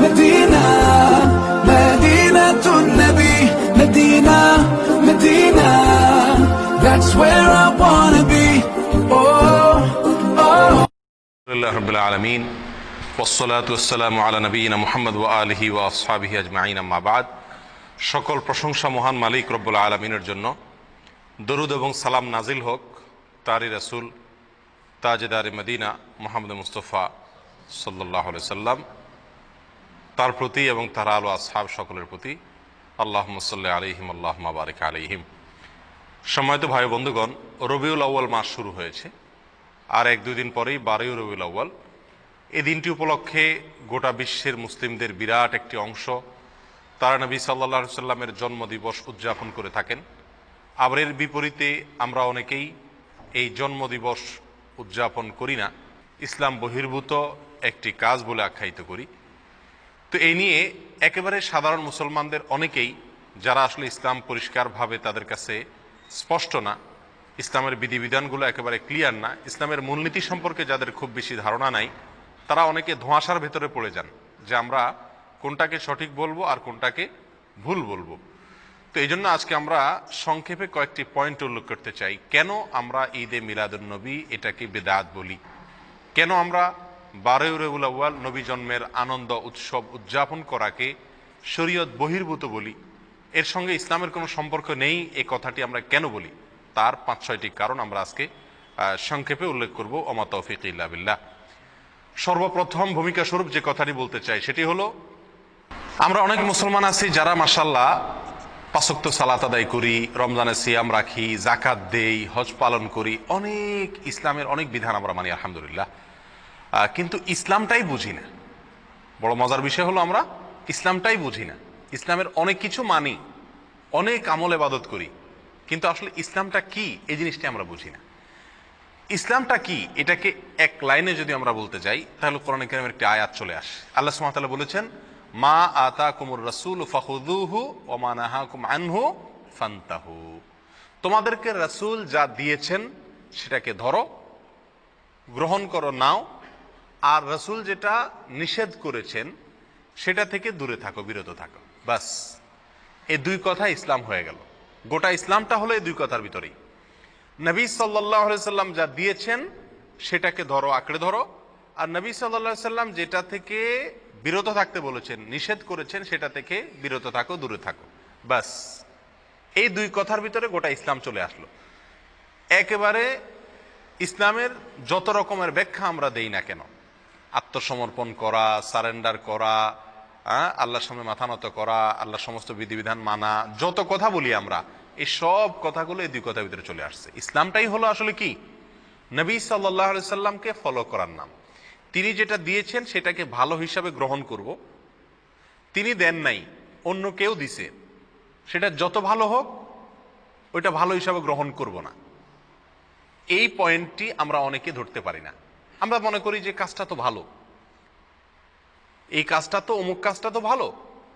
مدينة مدينة النبي مدينة مدينة That's where I wanna be oh oh لله رب العالمين والصلاة والسلام على নবিয়িনা Muhammad ওয়া আলিহি ওয়া আসহাবিহি আজমাইন আম্মা বাদ। সকল প্রশংসা মহান মালিক রব্বুল আলামিনের জন্য। দরুদ এবং সালাম নাজিল হোক তারই রাসূল তাজদারে মদিনা মুহাম্মদ মুস্তাফা সাল্লাল্লাহু আলাইহি সাল্লাম তার প্রতি এবং তার আলো আসহাব সকলের প্রতি। আল্লাহুম্মা সাল্লি আলাইহিম আল্লাহুম্মা বারিক আলাইহিম। সম্মানিত ভাই বন্ধুগণ, রবিউল আউয়াল মাস শুরু হয়েছে, আর এক দুই দিন পরেই 12ই রবিউল আউয়াল। এই দিনটি উপলক্ষে গোটা বিশ্বের মুসলিমদের বিরাট একটি অংশ তারা নবী সাল্লাল্লাহু আলাইহি সাল্লামের জন্মদিবস উদযাপন করে থাকেন। আবার এর বিপরীতে আমরা অনেকেই এই জন্মদিবস উদযাপন করি না, ইসলাম বহির্ভূত একটি কাজ বলে আখ্যায়িত করি। তো এই নিয়ে একেবারে সাধারণ মুসলমানদের অনেকেই, যারা আসলে ইসলাম পরিষ্কারভাবে তাদের কাছে স্পষ্ট না, ইসলামের বিধিবিধানগুলো একেবারে ক্লিয়ার না, ইসলামের মূলনীতি সম্পর্কে যাদের খুব বেশি ধারণা নাই, তারা অনেকে ধোঁয়াশার ভেতরে পড়ে যান যে আমরা কোনটাকে সঠিক বলবো আর কোনটাকে ভুল বলবো। তো এই জন্য আজকে আমরা সংক্ষেপে কয়েকটি পয়েন্ট উল্লেখ করতে চাই। কেন আমরা ঈদে মিলাদুন্নবী এটাকে বেদাত বলি, কেন আমরা 12ই রবিউল আউয়াল নবী জন্মের আনন্দ উৎসব উদযাপন করাকে শরীয়ত বহির্ভূত বলি, এর সঙ্গে ইসলামের কোনো সম্পর্ক নেই এই কথাটি আমরা কেন বলি, তার 5-6টি কারণ আমরা আজকে সংক্ষেপে উল্লেখ করব। ওমা তৌফিক ইল্লা বিল্লাহ। সর্বপ্রথম ভূমিকা স্বরূপ যে কথাটি বলতে চাই সেটি হলো, আমরা অনেক মুসলমান আছি যারা মাশাআল্লাহ 5 ওয়াক্ত সালাত আদায় করি, রমজানে সিয়াম রাখি, যাকাত দেই, হজ পালন করি, অনেক ইসলামের অনেক বিধান আমরা মানি আলহামদুলিল্লাহ, কিন্তু ইসলামটাই বুঝি না। বড় মজার বিষয় হলো আমরা ইসলামটাই বুঝি না। ইসলামের অনেক কিছু মানি, অনেক আমল ইবাদত করি, কিন্তু আসলে ইসলামটা কি এই জিনিসটা আমরা বুঝি না। ইসলামটা কি এটাকে এক লাইনে যদি আমরা বলতে যাই তাহলে কোরআনে কারীমের একটি আয়াত চলে আসে। আল্লাহ সুবহানাহু ওয়া তাআলা বলেছেন, মা আতাকুমুর রাসূলু ফাখুযুহু ওয়া মা নাহাকুম আনহু ফান্তাহু। তোমাদেরকে রাসূল যা দিয়েছেন সেটাকে ধরো, গ্রহণ করো, নাও, আর রাসূল যেটা নিষেধ করেছেন সেটা থেকে দূরে থাকো, বিরত থাকো। বাস, এই দুই কথা ইসলাম হয়ে গেল। গোটা ইসলামটা হলো এই দুই কথার ভিতরেই। নবী সাল্লাল্লাহু আলাইহি সাল্লাম যা দিয়েছেন সেটাকে ধরো, আঁকড়ে ধরো, আর নবী সাল্লাল্লাহু আলাইহি সাল্লাম যেটা থেকে বিরত থাকতে বলেছেন, নিষেধ করেছেন, সেটা থেকে বিরত থাকো, দূরে থাকো। বাস, এই দুই কথার ভিতরে গোটা ইসলাম চলে আসলো। একেবারে ইসলামের যত রকমের ব্যাখ্যা আমরা দেই না কেন, আত্মসমর্পণ করা, সারেন্ডার করা, আল্লাহর সামনে মাথা নত করা, আল্লাহর সমস্ত বিধিবিধান মানা, যত কথা বলি আমরা, এই সব কথাগুলো এই দুই কথার ভিতরে চলে আসছে। ইসলামটাই হলো আসলে কি, নবী সাল্লাল্লাহু আলাইহি সাল্লামকে ফলো করার নাম। তিনি যেটা দিয়েছেন সেটাকে ভালো হিসাবে গ্রহণ করব। তিনি দেন নাই, অন্য কেউ দিছে, সেটা যত ভালো হোক ওইটা ভালো হিসাবে গ্রহণ করব না। এই পয়েন্টটি আমরা অনেকে ধরতে পারি না। আমরা মনে করি যে কাজটা তো ভালো, এই কাজটা তো, অমুক কাজটা তো ভালো,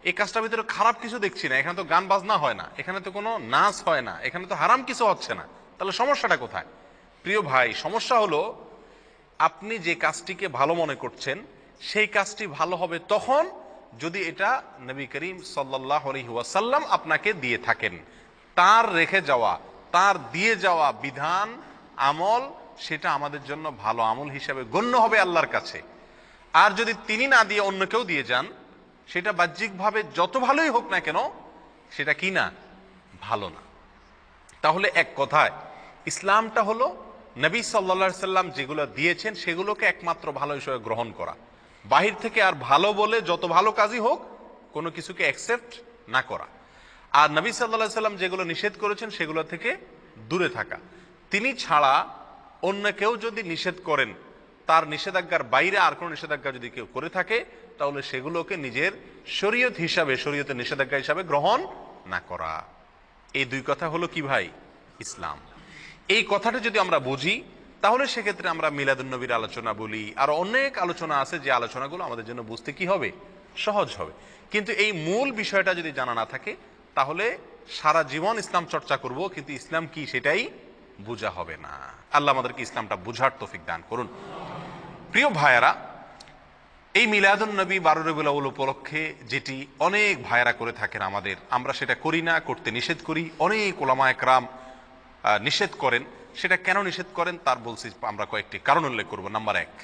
এই কাজটার ভিতরে খারাপ কিছু দেখছি না, এখানে তো গান বাজনা হয় না, এখানে তো কোনো নাচ হয় না, এখানে তো হারাম কিছু হচ্ছে না, তাহলে সমস্যাটা কোথায়? প্রিয় ভাই, সমস্যা হলো আপনি যে কাজটিকে ভালো মনে করছেন সেই কাজটি ভালো হবে তখন যদি এটা নবী করিম সাল্লাল্লাহু আলাইহি ওয়াসাল্লাম আপনাকে দিয়ে থাকেন। তার রেখে যাওয়া, তার দিয়ে যাওয়া বিধান, আমল, সেটা আমাদের জন্য ভালো আমল হিসাবে গণ্য হবে আল্লাহর কাছে। আর যদি তিনি না দিয়ে অন্য কেউ দিয়ে যান, সেটা বাহ্যিকভাবে যত ভালোই হোক না কেন, সেটা কি না, ভালো না। তাহলে এক কথায় ইসলামটা হলো নবী সাল্লাল্লাহু আলাইহি সাল্লাম যেগুলো দিয়েছেন সেগুলোকে একমাত্র ভালো হিসেবে গ্রহণ করা, বাহির থেকে আর ভালো বলে যত ভালো কাজই হোক কোনো কিছুকে অ্যাকসেপ্ট না করা। আর নবী সাল্লাল্লাহু আলাইহি সাল্লাম যেগুলো নিষেধ করেছেন সেগুলো থেকে দূরে থাকা। তিনি ছাড়া অন্য কেউ যদি নিষেধ করেন, তার নিষেধাজ্ঞার বাইরে আর কোনো নিষেধাজ্ঞা যদি কেউ করে থাকে, তাহলে সেগুলোকে নিজের শরীয়ত হিসাবে, শরীয়তের নিষেধাজ্ঞা হিসাবে গ্রহণ না করা। এই দুই কথা হলো কি ভাই, ইসলাম। এই কথাটা যদি আমরা বুঝি তাহলে সেক্ষেত্রে আমরা মিলাদুন্নবীর আলোচনা বলি, আর অনেক আলোচনা আছে যে আলোচনাগুলো আমাদের জন্য বুঝতে কি হবে, সহজ হবে। কিন্তু এই মূল বিষয়টা যদি জানা না থাকে তাহলে সারা জীবন ইসলাম চর্চা করব, কিন্তু ইসলাম কি সেটাই বোঝা হবে না। আল্লাহ আমাদেরকে ইসলামটা বুঝার তৌফিক দান করুন। প্রিয় ভাইয়েরা, এই মিলাদুন নবী 12 রবিউল আউয়াল উপলক্ষে যেটি অনেক ভাইয়েরা করে থাকেন আমাদের, আমরা সেটা করি না, করতে নিষেধ করি। অনেক ওলামা একরাম নিষেধ করেন। সেটা কেন নিষেধ করেন তার বলছি আমরা কয়েকটি কারণ উল্লেখ করব। নাম্বার 1,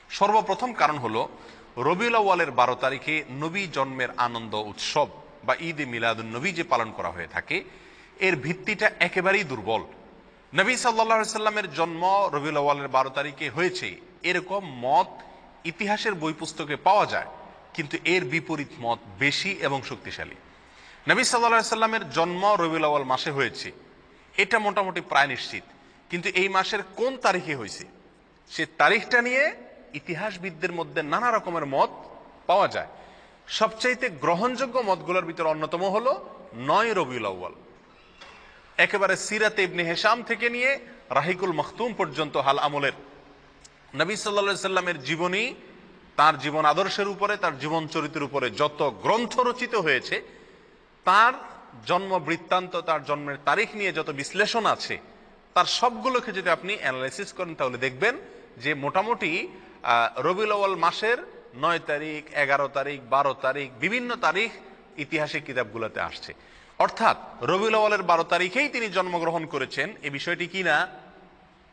সর্বপ্রথম কারণ হলো রবিউল আউয়ালের 12 তারিখে নবী জন্মের আনন্দ উৎসব বা ঈদ এ মিলাদুন নবী যে পালন করা হয়ে থাকে, এর ভিত্তিটা একেবারেই দুর্বল। নবী সাল্লাল্লাহু আলাইহি সাল্লামের জন্ম রবিউল আউয়ালের 12 তারিখে হয়েছে এরকম মত ইতিহাসের বই পুস্তকে পাওয়া যায়, কিন্তু এর বিপরীত মত বেশি এবং শক্তিশালী। নবী সাল্লাল্লাহু আলাইহি সাল্লামের জন্ম রবিউল আউয়াল মাসে হয়েছে, এটা মোটামুটি প্রায় নিশ্চিত, কিন্তু এই মাসের কোন তারিখে হয়েছে সে তারিখটা নিয়ে ইতিহাসবিদদের মধ্যে নানা রকমের মত পাওয়া যায়। সবচাইতে গ্রহণযোগ্য মতগুলোর ভিতরে অন্যতম হলো 9 রবিউল আউয়াল। একেবারে সিরাতে ইবনে হিশাম থেকে নিয়ে রাহিকুল মখতুম পর্যন্ত হাল আমলের নবী সাল্লাল্লাহু আলাইহি সাল্লামের জীবনী, তার জীবন আদর্শের উপরে, তার জীবন চরিত্রের উপরে যত গ্রন্থ রচিত হয়েছে, তার জন্ম বৃত্তান্ত, তার জন্মের তারিখ নিয়ে যত বিশ্লেষণ আছে, তার সবগুলোকে যদি আপনি অ্যানালাইসিস করেন তাহলে দেখবেন যে মোটামুটি রবিউল আউয়াল মাসের 9 তারিখ, 11 তারিখ, 12 তারিখ, বিভিন্ন তারিখ ইতিহাসের কিতাবগুলোতে আসছে। অর্থাৎ রবিউল আউয়ালের 12 তারিখেই তিনি জন্মগ্রহণ করেছেন, এই বিষয়টি কি না?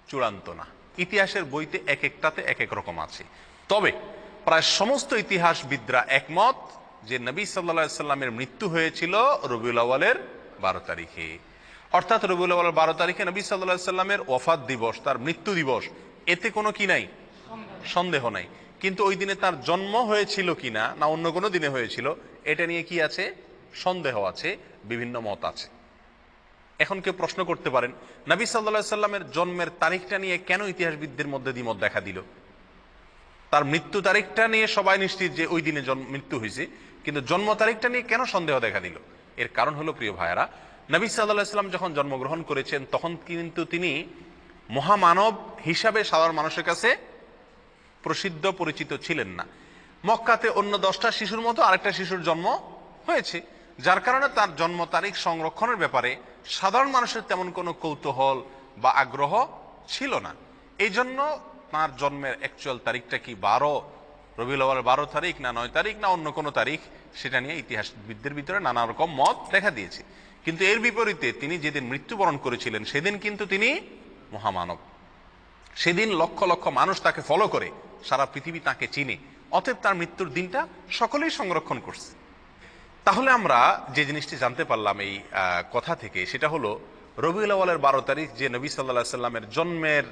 চূড়ান্ত না। ইতিহাসের বইতে এক একটাতে এক এক রকম আছে। তবে প্রায় সমস্ত ইতিহাসবিদরা একমত যে নবী সাল্লাল্লাহু আলাইহি সাল্লামের মৃত্যু হয়েছিল রবিউল আউয়ালের 12 তারিখে। অর্থাৎ রবিউল আউয়ালের 12 তারিখে নবী সাল্লাল্লাহু আলাইহি সাল্লামের ওয়াফাত দিবস, তার মৃত্যু দিবস, এতে কোনো কি নাই? সন্দেহ নাই। কিন্তু ওই দিনে তার জন্ম হয়েছিল কিনা না অন্য কোনো দিনে হয়েছিল, এটা নিয়ে কি আছে? সন্দেহ আছে, বিভিন্ন মত আছে। এখন কেউ প্রশ্ন করতে পারেন, নবী সাল্লাল্লাহু আলাইহি সাল্লামের জন্মের তারিখটা নিয়ে কেন ইতিহাসবিদদের মধ্যে দ্বিমত দেখা দিল? তার মৃত্যু তারিখটা নিয়ে সবাই নিশ্চিত যে ওই দিনে মৃত্যু হয়েছে, কিন্তু জন্ম তারিখটা নিয়ে কেন সন্দেহ দেখা দিল? এর কারণ হলো, প্রিয় ভাইয়েরা, নবী সাল্লাল্লাহু আলাইহি সাল্লাম যখন জন্মগ্রহণ করেছেন তখন কিন্তু তিনি মহামানব হিসাবে সাধারণ মানুষের কাছে প্রসিদ্ধ পরিচিত ছিলেন না। মক্কাতে অন্য 10টা শিশুর মতো আরেকটা শিশুর জন্ম হয়েছে, যার কারণে তার জন্ম তারিখ সংরক্ষণের ব্যাপারে সাধারণ মানুষের তেমন কোনো কৌতূহল বা আগ্রহ ছিল না। এই জন্য তার জন্মের অ্যাকচুয়াল তারিখটা কি রবিউল আউয়াল 12 তারিখ না 9 তারিখ না অন্য কোনো তারিখ, সেটা নিয়ে ইতিহাসবিদদের ভিতরে নানা রকম মত দেখা দিয়েছে। কিন্তু এর বিপরীতে তিনি যেদিন মৃত্যুবরণ করেছিলেন সেদিন কিন্তু তিনি মহামানব। সেদিন লক্ষ লক্ষ মানুষ তাকে ফলো করে, সারা পৃথিবী তাকে চিনে। অতএব তার মৃত্যুর দিনটা সকলেই সংরক্ষণ করছে। তাহলে আমরা যে জিনিসটি জানতে পারলাম এই কথা থেকে, সেটা হলো রবিউল আউয়ালের 12 তারিখ যে নবী সাল্লাল্লাহু আলাইহি সাল্লামের জন্মের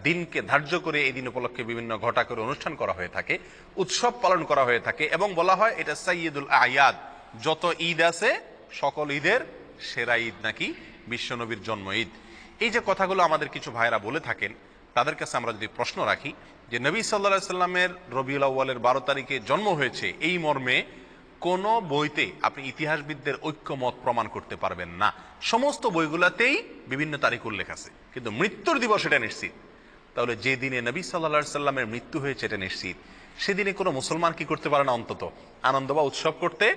দিনকে ধার্য করে এই দিন উপলক্ষে বিভিন্ন ঘটা করে অনুষ্ঠান করা হয়ে থাকে, উৎসব পালন করা হয়ে থাকে, এবং বলা হয় এটা সাইয়্যিদুল আয়াদ, যত ঈদ আছে সকল ঈদের সেরা ঈদ নাকি বিশ্বনবীর জন্ম ঈদ। এই যে কথাগুলো আমাদের কিছু ভাইরা বলে থাকেন, তাদের কাছে আমরা যদি প্রশ্ন রাখি যে নবী সাল্লাল্লাহু আলাইহি সাল্লামের রবিউল আউয়ালের 12 তারিখে জন্ম হয়েছে এই মর্মে কোন বইতে আপনি ইতিহাসবিদদের ঐক্যমত প্রমাণ করতে পারবেন না। সমস্ত বইগুলোতেই বিভিন্ন তারিখ উল্লেখ আছে, কিন্তু মৃত্যুর দিবস এটা নিশ্চিত। তাহলে যে দিনে নবী সাল্লাল্লাহু আলাইহি সাল্লামের মৃত্যু হয়েছে এটা নিশ্চিত, সেদিনে কোনো মুসলমান কি করতে পারে না? অন্তত আনন্দ বা উৎসব করতে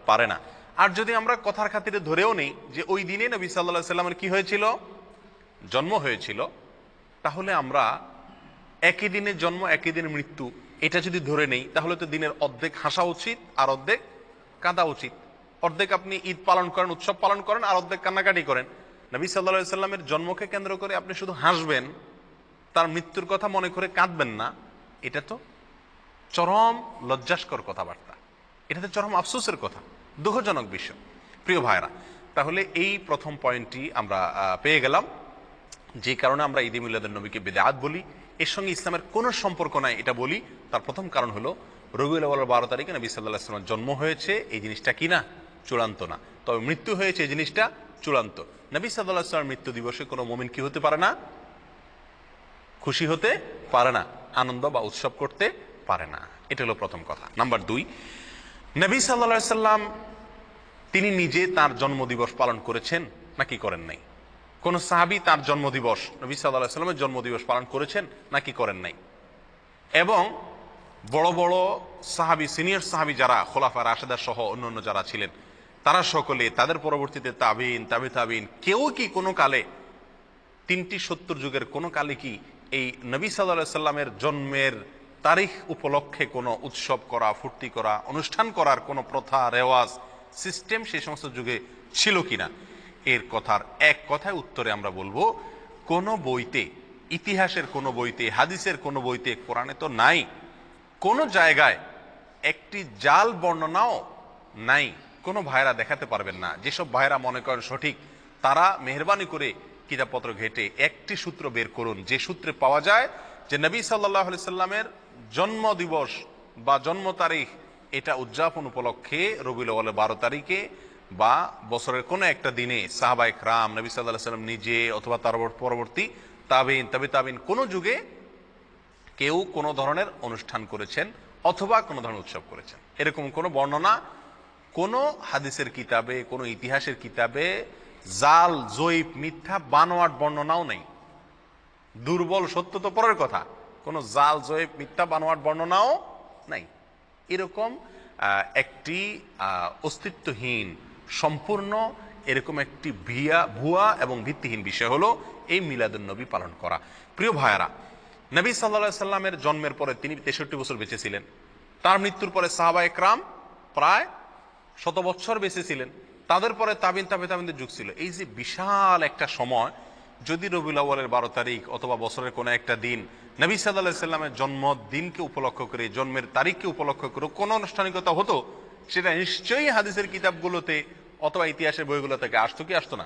পারে না। আর যদি আমরা কথার খাতিরে ধরেও নেই যে ওই দিনে নবী সাল্লাল্লাহু আলাইহি সাল্লামের কি হয়েছিল? জন্ম হয়েছিল, তাহলে আমরা একই দিনে জন্ম একই দিনে মৃত্যু এটা যদি ধরে নেই, তাহলে তো দিনের অর্ধেক হাসা উচিত আর অর্ধেক কাঁদা উচিত। অর্ধেক আপনি ঈদ পালন করেন, উৎসব পালন করেন, আর অর্ধেক কান্নাকাটি করেন। নবী সাল্লাল্লাহু আলাইহি সাল্লামের জন্মকে কেন্দ্র করে আপনি শুধু হাসবেন, তার মৃত্যুর কথা মনে করে কাঁদবেন না, এটা তো চরম লজ্জাস্কর কথাবার্তা, এটা তো চরম আফসোসের কথা, দুঃখজনক বিষয়। প্রিয় ভাইরা, তাহলে এই প্রথম পয়েন্টটি আমরা পেয়ে গেলাম, যে কারণে আমরা ঈদে মিলাদুন নবীকে বিদআত বলি। এর সঙ্গে ইসলামের কোনো সম্পর্ক নাই এটা বলি। তার প্রথম কারণ হলো রবিউল আউয়ালের 12 তারিখে নবী সাল্লাল্লাহু আলাইহি ওয়াসাল্লামের জন্ম হয়েছে, এই জিনিসটা কি না? চূড়ান্ত না। তবে মৃত্যু হয়েছে এই জিনিসটা চূড়ান্ত। নবী সাল্লাল্লাহু আলাইহি ওয়াসাল্লামের মৃত্যু দিবসে কোনো মুমিন কি হতে পারে না? খুশি হতে পারে না, আনন্দ বা উৎসব করতে পারে না। এটা হলো প্রথম কথা। নাম্বার 2, নবী সাল্লাল্লাহু আলাইহি ওয়াসাল্লাম তিনি নিজে তার জন্মদিবস পালন করেছেন নাকি করেন নাই? কোন সাহাবী তার জন্মদিবস, নবী সাল্লাল্লাহু আলাইহি ওয়াসাল্লামের জন্মদিবস পালন করেছেন নাকি করেন নাই? এবং বড় বড় সাহাবী, সিনিয়র সাহাবী যারা খোলাফা রাশেদা সহ অন্যান্য যারা ছিলেন, তারা সকলে, তাদের পরবর্তীতে তাবিঈন, তাবে তাবিঈন, কেউ কি কোনো কালে 3টি 70 যুগের কোনো কালে কি এই নবী সাল্লাল্লাহু আলাইহি ওয়াসাল্লামের জন্মের তারিখ উপলক্ষে কোনো উৎসব করা, ফুর্তি করা, অনুষ্ঠান করার কোনো প্রথা, রেওয়াজ, সিস্টেম সেই সমস্ত যুগে ছিল কিনা, এর কথার এক কথায় উত্তরে আমরা বলবো কোনো বইতে, ইতিহাসের কোনো বইতে, হাদিসের কোনো বইতে, কোরআনে তো নাই। কোনো জায়গায় একটি জাল বর্ণনাও নাই। কোনো ভাইরা দেখাতে পারবেন না। যেসব ভাইরা মনে করেন সঠিক, তারা মেহরবানি করে কিতাবপত্র ঘেটে একটি সূত্র বের করুন, যে সূত্রে পাওয়া যায় যে নবী সাল্লাল্লাহু আলাইহি সাল্লামের জন্ম দিবস বা জন্ম তারিখ এটা উদযাপন উপলক্ষে রবিউল আউয়ালের 12 তারিখে বা বছরের কোনো একটা দিনে সাহাবায়ে কেরাম, নবী সাল্লাল্লাহু আলাইহি সাল্লাম নিজে অথবা তার পরবর্তী তাবিন, কোনো যুগে কেউ কোনো ধরনের অনুষ্ঠান করেছেন অথবা কোনো ধরনের উৎসব করেছেন, এরকম কোনো বর্ণনা কোনো হাদিসের কিতাবে, কোনো ইতিহাসের কিতাবে জাল, জয়ীফ, মিথ্যা, বানোয়াট বর্ণনাও নেই। দুর্বল, সত্য তো পরের কথা, কোনো জাল, জয়ীফ, মিথ্যা, বানোয়াট বর্ণনাও নাই। এরকম একটি অস্তিত্বহীন, সম্পূর্ণ এরকম একটি ভুয়া এবং ভিত্তিহীন বিষয় হলো এই মিলাদুন নবী পালন করা। প্রিয় ভাইয়ারা, নবী সাল্লাল্লাহু আলাইহি সাল্লামের জন্মের পরে তিনি 63 বছর বেঁচে ছিলেন। তার মৃত্যুর পরে সাহাবায়ে কেরাম প্রায় 100 বছর বেঁচে ছিলেন। তাদের পরে তাবিনদের যুগ ছিল। এই যে বিশাল একটা সময়, যদি রবিউল আউয়ালের 12 তারিখ অথবা বছরের কোনো একটা দিন নবী সাল্লাল্লাহু আলাইহি সাল্লামের জন্মদিনকে উপলক্ষ করে, জন্মের তারিখকে উপলক্ষ করে কোনো আনুষ্ঠানিকতা হতো, সেটা নিশ্চয়ই হাদিসের কিতাবগুলোতে অথবা ইতিহাসের বইগুলো থেকে আসতো কি আসতো না?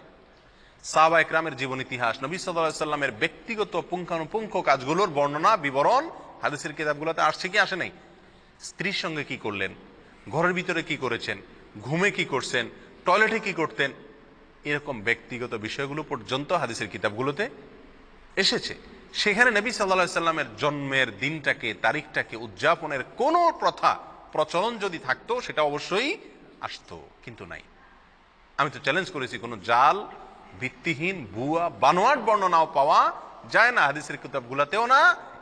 সাহাবায়ে কেরামের জীবন ইতিহাস, নবী সাল্লাল্লাহু আলাইহি সাল্লামের ব্যক্তিগত পুঙ্খানুপুঙ্খ কাজগুলোর বর্ণনা, বিবরণ হাদিসের কিতাবগুলোতে আসছে কি আসে নাই? স্ত্রীর সঙ্গে কি করলেন, ঘরের ভিতরে কি করেছেন, ঘুমে কি করছেন, টয়লেটে কি করতেন, এরকম ব্যক্তিগত বিষয়গুলো পর্যন্ত হাদিসের কিতাবগুলোতে এসেছে। সেখানে নবী সাল্লাল্লাহু আলাইহি সাল্লামের জন্মের দিনটাকে, তারিখটাকে উদযাপনের কোনো প্রথা, প্রচলন যদি থাকতো, সেটা অবশ্যই আসতো, কিন্তু নাই। আমি তো চ্যালেঞ্জ করেছি, কোনো জাল, ভিত্তিহীন, ভুয়া, বানোয়াট বর্ণনাও পাওয়া যায় না হাদিসের কিতাবগুলোতেও না,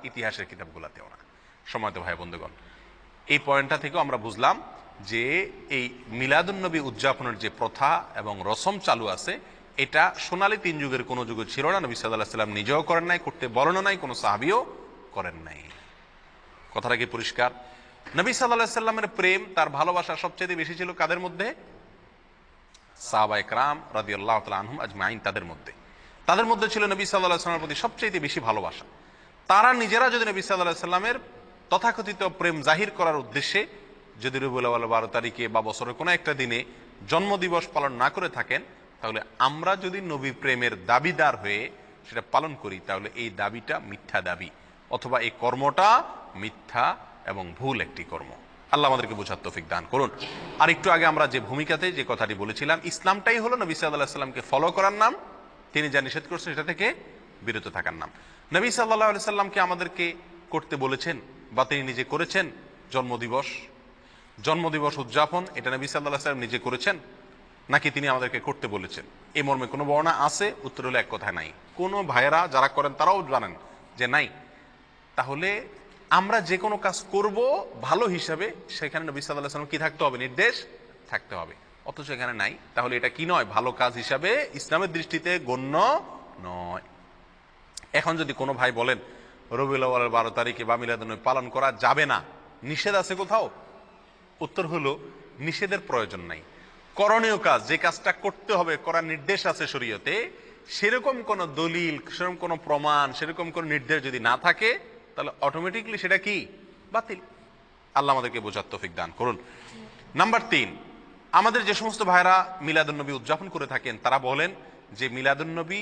ইতিহাসের কিতাবগুলোতেও না। সম্মানিত ভাই বন্ধুগণ, এই পয়েন্টটা থেকেও আমরা বুঝলাম যে এই মিলাদুন নবী উদযাপনের যে প্রথা এবং রসম চালু আছে, এটা সোনালী 3 যুগের কোনো যুগে ছিল না। নবী সাল্লাল্লাহু আলাইহি সাল্লাম নিজেও করেন নাই, করতে বলেন নাই, কোনো সাহাবীও করেন নাই। কথাটা কি পরিষ্কার? নবী সাল্লাল্লাহু আলাইহি সাল্লামের প্রেম, তার ভালোবাসা সবচেয়ে বেশি ছিল কাদের মধ্যে? সাহাবায়ে কেরাম রাদিয়াল্লাহু তাআলা আনহুম আজমাইন, তাদের মধ্যে ছিল নবী সাল্লাল্লাহু আলাইহি সাল্লামের প্রতি সবচেয়ে বেশি ভালোবাসা। তারা নিজেরা যদি নবী সাল্লাল্লাহু আলাইহি সাল্লামের তথাকথিত প্রেম জাহির করার উদ্দেশ্যে যদি রবিউল আউয়াল 12 তারিখে বা বছরের কোনো একটা দিনে জন্মদিবস পালন না করে থাকেন, তাহলে আমরা যদি নবী প্রেমের দাবিদার হয়ে সেটা পালন করি, তাহলে এই দাবিটা মিথ্যা দাবি, অথবা এই কর্মটা মিথ্যা এবং ভুল একটি কর্ম। আল্লাহ আমাদেরকে বোঝার তৌফিক দান করুন। আর একটু আগে আমরা যে ভূমিকাতে যে কথাটি বলেছিলাম, ইসলামটাই হলো নবী সাল্লাল্লাহু আলাইহি সাল্লামকে ফলো করার নাম, তিনি যা নিষেধ করছেন সেটা থেকে বিরত থাকার নাম। নবী সাল্লাল্লাহু আলাইহি সাল্লামকে আমাদেরকে করতে বলেছেন বা তিনি নিজে করেছেন জন্মদিবস উদযাপন, এটা নবী সাল্লাল্লাহু আলাইহি সাল্লাম নিজে করেছেন নাকি তিনি আমাদেরকে করতে বলেছেন? এই মর্মে কোনো বর্ণনা আছে? উত্তর হলো এক কথায় নাই। কোনো ভাইয়েরা যারা করেন তারাও জানেন যে নাই। তাহলে আমরা যে কোনো কাজ করব ভালো হিসাবে, সেখানে নবী সাল্লাল্লাহু আলাইহি সাল্লাম কি থাকতে হবে? নির্দেশ থাকতে হবে। অথচ এখানে নাই। তাহলে এটা কি নয়? ভালো কাজ হিসাবে ইসলামের দৃষ্টিতে গণ্য নয়। এখন যদি কোনো ভাই বলেন রবিউল আউয়ালের 12 তারিখে বা মিলাদুন নবী পালন করা যাবে না, নিষেধ আছে কোথাও? উত্তর হলো নিষেধের প্রয়োজন নাই। করণীয় কাজ, যে কাজটা করতে হবে, করার নির্দেশ আছে শরীয়তে, সেরকম কোনো দলিল, সেরকম কোনো প্রমাণ, সেরকম কোনো নির্দেশ যদি না থাকে, তাহলে অটোমেটিকলি সেটা কি? বাতিল। আল্লাহ আমাদেরকে বোঝার তৌফিক দান করুন। নাম্বার 3, আমাদের যে সমস্ত ভাইরা মিলাদুন নবী উদযাপন করে থাকেন, তারা বলেন যে মিলাদুন নবী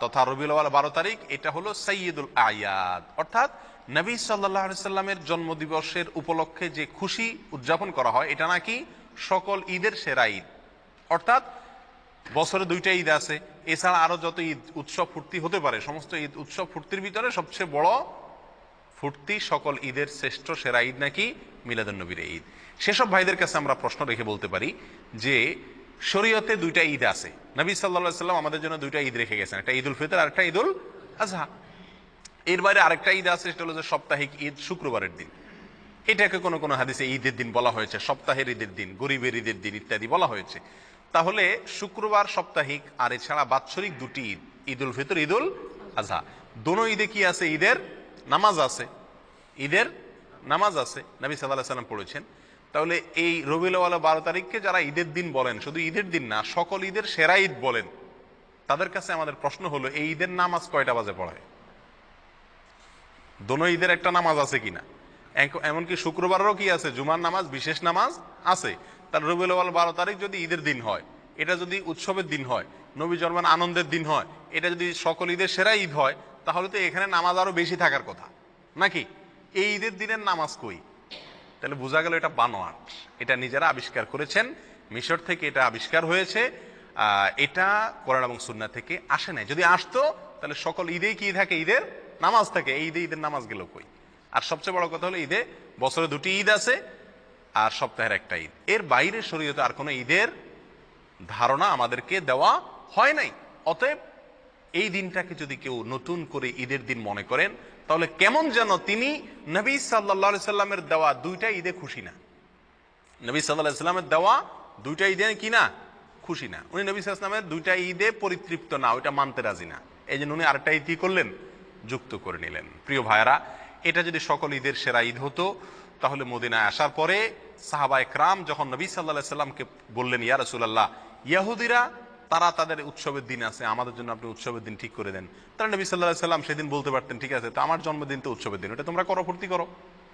তথা রবিউল আউয়াল 12 তারিখ এটা হলো সাইয়্যিদুল আয়াদ, অর্থাৎ নবী সাল্লাল্লাহু আলাইহি সাল্লামের জন্মদিবসের উপলক্ষে যে খুশি উদযাপন করা হয়, এটা নাকি সকল ঈদের সেরা ঈদ। অর্থাৎ বছরে 2টা ঈদ আছে, এছাড়া আরো যত ঈদ উৎসব ফুর্তি হতে পারে, সমস্ত ঈদ উৎসব ফুর্তির ভিতরে সবচেয়ে বড় ফুর্তি, সকল ঈদের শ্রেষ্ঠ সেরা ঈদ নাকি মিলাদুন নবীর ঈদ। সেসব ভাইদের কাছে আমরা প্রশ্ন রেখে বলতে পারি যে শরীয়তে 2টা ঈদ আছে। নবী সাল্লাল্লাহু আলাইহি সাল্লাম আমাদের জন্য 2টা ঈদ রেখে গেছেন, একটা ঈদুল ফিতর আর একটা ঈদুল আজহা। এর বাইরে আরেকটা ঈদ আছে, সেটা হলো যে সাপ্তাহিক ঈদ, শুক্রবারের দিন। এটাকে কোনো কোনো হাদিসে ঈদের দিন বলা হয়েছে, সপ্তাহের ঈদের দিন, গরিবের ঈদের দিন ইত্যাদি বলা হয়েছে। তাহলে শুক্রবার সাপ্তাহিক আর এছাড়া বাৎসরিক 2টি ঈদ, ঈদুল ফিতর, ঈদুল আজহা, দোনো ঈদে কি আছে? ঈদের নামাজ আছে। ঈদের নামাজ আছে, নবী সাল্লাল্লাহু আলাইহি সাল্লাম পড়েছেন। তাহলে এই রবিউল আউয়াল 12 তারিখকে যারা ঈদের দিন বলেন, শুধু ঈদের দিন না সকল ঈদের সেরা ঈদ বলেন, তাদের কাছে আমাদের প্রশ্ন হলো এই ঈদের নামাজ কয়টা বাজে পড়ায়? দোনো ঈদের একটা নামাজ আছে কিনা? এমনকি শুক্রবারেরও কি আছে, জুমার নামাজ, বিশেষ নামাজ আছে। তার রবিউল আউয়াল 12 তারিখ যদি ঈদের দিন হয়, এটা যদি উৎসবের দিন হয়, নবী জন্মের আনন্দের দিন হয়, এটা যদি সকল ঈদের সেরা ঈদ হয়, তাহলে তো এখানে নামাজ আরো বেশি থাকার কথা নাকি? এই ঈদের দিনের নামাজ কই? তাহলে বোঝা গেল এটা বানোয়াট, এটা নিজেরা আবিষ্কার করেছেন, মিশর থেকে এটা আবিষ্কার হয়েছে, এটা কোরআন এবং সুন্নাহ থেকে আসে নাই। যদি আসতো তাহলে সকল ঈদেই কি থাকে, ঈদের নামাজ থাকে। এই ঈদে ঈদের নামাজ গেল কই? আর সবচেয়ে বড় কথা হলো ঈদে বছরে 2টি ঈদ আছে আর সপ্তাহের একটা ঈদ, এর বাইরে শরীয়তে আর কোনো ঈদের ধারণা আমাদেরকে দেওয়া হয় নাই। অতএব এই দিনটাকে যদি কেউ নতুন করে ঈদের দিন মনে করেন, তাহলে কেমন যেন তিনি নবী সাল্লাল্লাহু আলাইহি সাল্লামের দেওয়া 2টা ঈদে খুশি না। নবী সাল্লাল্লাহু আলাইহি সাল্লামের দেওয়া 2টা ঈদে কি না, খুশি না। উনি নবী সাল্লাল্লাহু আলাইহি সাল্লামের 2টা ঈদে পরিতৃপ্ত না, ওইটা মানতে রাজি না। এই জন্য উনি আরেকটা ঈদ কি করলেন, যুক্ত করে নিলেন। প্রিয় ভাইরা, এটা যদি সকল ঈদের সেরা ঈদ হতো, তাহলে মদিনায় আসার পরে সাহাবায়ে কেরাম যখন নবী সাল্লাল্লাহু আলাইহি সাল্লামকে বললেন, ইয়া রাসূলুল্লাহ, ইহুদিরা তারা তাদের উৎসবের দিন আছে, আমাদের জন্য আপনি উৎসবের দিন ঠিক করে দেন। তারা নবী সাল্লাল্লাহু আলাইহি সাল্লাম সেদিন বলতে পারতেন, ঠিক আছে, তো আমার জন্মদিন তো উৎসবের দিন, এটা তোমরা করো, ফুর্তি করো।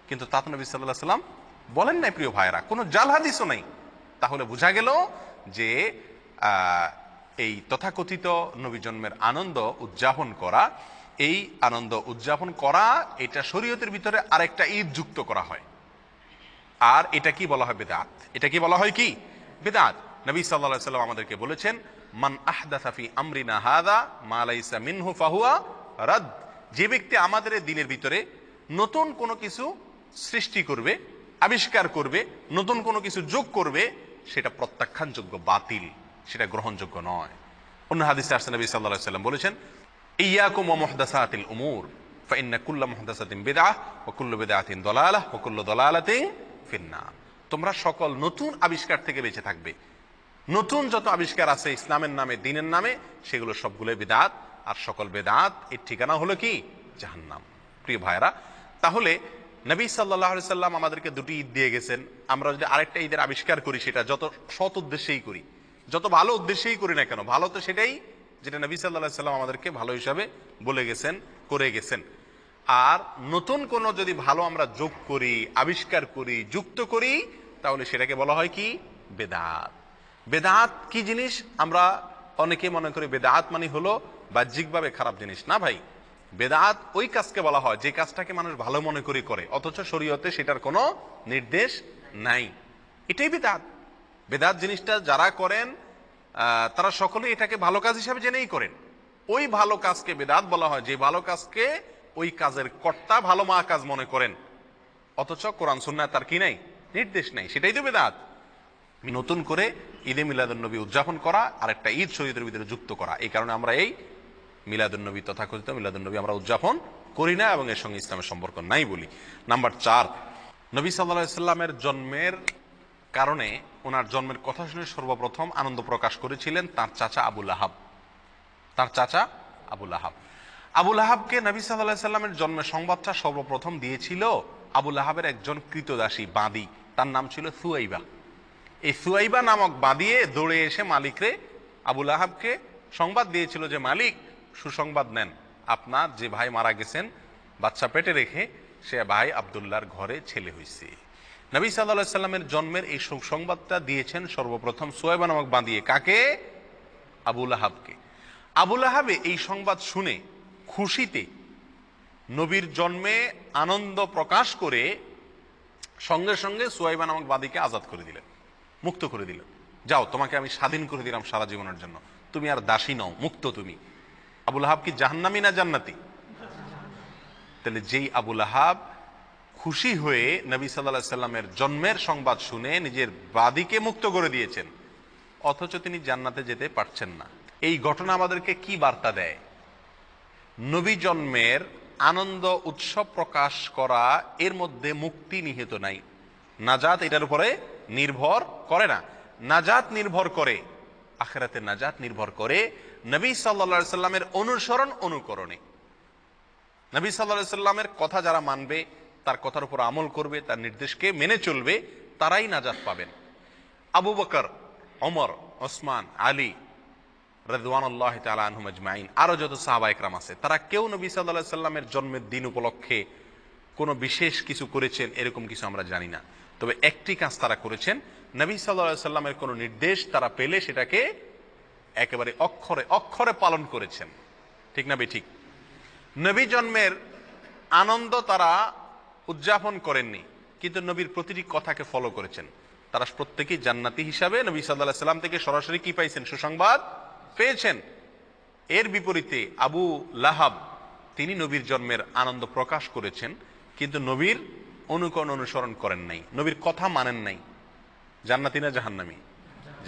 কিন্তু তা তো নবী সাল্লাল্লাহু আলাইহি সাল্লাম বলেন নাই। প্রিয় ভাইরা, কোনো জাল হাদিসও নাই। তাহলে বোঝা গেল যে এই তথাকথিত নবী জন্মের আনন্দ উদযাপন করা, এই আনন্দ উদযাপন করা, এটা শরীয়তের ভিতরে আরেকটা ঈদ যুক্ত করা হয়। আর এটা কি বলা হয়, বিদআত। এটা কি বলা হয়, কি বিদআত। নবী সাল্লাল্লাহু আলাইহি সাল্লাম আমাদেরকে বলেছেন, মান আহদাসা ফি আমরিনা হাযা মা লাইসা মিনহু ফাহুয়া রাদ। যে ব্যক্তি আমাদের দ্বীনের ভিতরে নতুন কোনো কিছু সৃষ্টি করবে, আবিষ্কার করবে, নতুন কোনো কিছু যোগ করবে, সেটা প্রত্যাখ্যানযোগ্য, বাতিল, সেটা গ্রহণযোগ্য নয়। অন্য হাদিসে আসছে নবী সাল্লাল্লাহু আলাইহি সাল্লাম বলেছেন, ইয়াকুম ওয়া মুহদাসাতিল উমুর ফাইন্না কুল্লা মুহদাসাতিন বিদআহ ওয়া কুল্লু বিদআতিন দালালাহ ওয়া কুল্লু দালালাতিন ফিন্নার। তোমরা সকল নতুন আবিষ্কার থেকে বেঁচে থাকবে। নতুন যত আবিষ্কার আছে ইসলামের নামে, দ্বীনের নামে, সেগুলো সবগুলো বিদআত, আর সকল বিদআত এর ঠিকানা হলো কি, জাহান্নাম। প্রিয় ভাইরা, তাহলে নবী সাল্লাল্লাহু আলাইহি সাল্লাম আমাদেরকে 2টি ঈদ দিয়ে গেছেন। আমরা যদি আরেকটা ঈদের আবিষ্কার করি, সেটা যত সৎ উদ্দেশ্যেই করি, যত ভালো উদ্দেশ্যেই করি না কেন, ভালো তো সেটাই যেটা নবী সাল্লাল্লাহু আলাইহি সাল্লাম আমাদেরকে ভালো হিসাবে বলে গেছেন, করে গেছেন। আর নতুন কোন যদি ভালো আমরা যোগ করি, আবিষ্কার করি, যুক্ত করি, তাহলে সেটাকে বলা হয় কি, বেদাত। বেদাত কি জিনিস? আমরা অনেকে মনে করি বেদাত মানে হলো বাহ্যিকভাবে খারাপ জিনিস। না ভাই, বেদাত ওই কাজকে বলা হয় যে কাজটাকে মানুষ ভালো মনে করে করে, অথচ শরীয়তে সেটার কোনো নির্দেশ নাই। এটাই বেদাত। বেদাত জিনিসটা যারা করেন তারা সকলে এটাকে ভালো কাজ হিসাবে জেনেই করেন। ওই ভালো কাজকে বেদাত বলা হয় যে ভালো কাজকে ওই কাজের কর্তা ভালো মা কাজ মনে করেন, অথচ কোরআন সুন্নাহ তার কি নাই, নির্দেশ নাই। সেটাই তো বেদাত। নতুন করে ঈদে মিলাদুন্নবী উদযাপন করা, আর একটা ঈদ শরীয়তের ভিতরে যুক্ত করা। এই কারণে আমরা এই মিলাদুন্নবী, তথাকথিত মিলাদুন্নবী আমরা উদযাপন করি না এবং এর সঙ্গে ইসলামের সম্পর্ক নাই বলি। নাম্বার 4, নবী সাল্লাল্লাহু আলাইহি সাল্লামের জন্মের কারণে, ওনার জন্মের কথা শুনে সর্বপ্রথম আনন্দ প্রকাশ করেছিলেন তার চাচা আবু লাহাব। তার চাচা আবু লাহাব, আবু লাহাবকে নবী সাল্লাল্লাহু আলাইহি সাল্লামের জন্মের সংবাদটা সর্বপ্রথম দিয়েছিল আবু লাহাবের একজন কৃতদাসী বাঁদী, তার নাম ছিল সুয়াইবা। এই সুয়াইবা নামক বাঁধিয়ে দৌড়ে এসে মালিকরে, আবু লাহাবকে সংবাদ দিয়েছিল যে মালিক, সুসংবাদ নেন, আপনার যে ভাই মারা গেছেন বাচ্চা পেটে রেখে, সে ভাই আব্দুল্লাহর ঘরে ছেলে হয়েছে। নবী সাল্লাল্লাহু আলাইহি সাল্লামের জন্মের এই সুসংবাদটা দিয়েছেন সর্বপ্রথম সুয়াইবা নামক বাঁধিয়ে। কাকে? আবু লাহাবকে। আবু লাহাবে এই সংবাদ শুনে খুশিতে নবীর জন্মে আনন্দ প্রকাশ করে সঙ্গে সঙ্গে সুয়াইবা নামক বাদীকে আজাদ করে দিলেন, মুক্ত করে দিলেন। যাও, তোমাকে আমি স্বাধীন করে দিলাম সারা জীবনের জন্য, তুমি আর দাসী নও, মুক্ত তুমি। আবু লাহাব কি জাহান্নামী না জান্নাতি? তাহলে যেই আবু লাহাব খুশি হয়ে নবী সাল্লাল্লাহু আলাইহি সাল্লামের জন্মের সংবাদ শুনে নিজের বাদীকে মুক্ত করে দিয়েছেন, অথচ তিনি জান্নাতে যেতে পারছেন না। এই ঘটনা আমাদেরকে কি বার্তা দেয়? নবী জন্মের আনন্দ উৎসব প্রকাশ করা, এর মধ্যে মুক্তি নিহিত নাই। নাজাত এটার উপরে নির্ভর করে না। নাজাত নির্ভর করে, আখিরাতে নাজাত নির্ভর করে নবী সাল্লাল্লাহু আলাইহি সাল্লামের অনুসরণ অনুকরণে। নবী সাল্লাল্লাহু আলাইহি সাল্লামের কথা যারা মানবে, তার কথার উপর আমল করবে, তার নির্দেশকে মেনে চলবে, তারাই নাজাত পাবেন। আবু বকর, ওমর, ওসমান, আলী রাদিয়াল্লাহু তাআলা আনহুম আজমাইন, আরো যত সাহাবা একরাম আছে, তারা কেউ নবী সাল্লাল্লাহু আলাইহি সাল্লামের জন্মের দিন উপলক্ষে কোনো বিশেষ কিছু করেছেন এরকম কিছু আমরা জানি না। তবে একটি কাজ তারা করেছেন, নবী সাল্লাল্লাহু আলাইহি সাল্লামের কোনো নির্দেশ তারা পেলে সেটাকে একেবারে অক্ষরে অক্ষরে পালন করেছেন। ঠিক না বেঠিক? নবী জন্মের আনন্দ তারা উদযাপন করেননি, কিন্তু নবীর প্রতিটি কথাকে ফলো করেছেন। তারা প্রত্যেকেই জান্নাতি হিসাবে নবী সাল্লাল্লাহু আলাইহি সাল্লাম থেকে সরাসরি কি পাইছেন? সুসংবাদ পেয়েছেন। এর বিপরীতে আবু লাহাব, তিনি নবীর জন্মের আনন্দ প্রকাশ করেছেন, কিন্তু নবীর অনুকরণ অনুসরণ করেন নাই, নবীর কথা মানেন নাই। জান্নাতি না জাহান্নামী?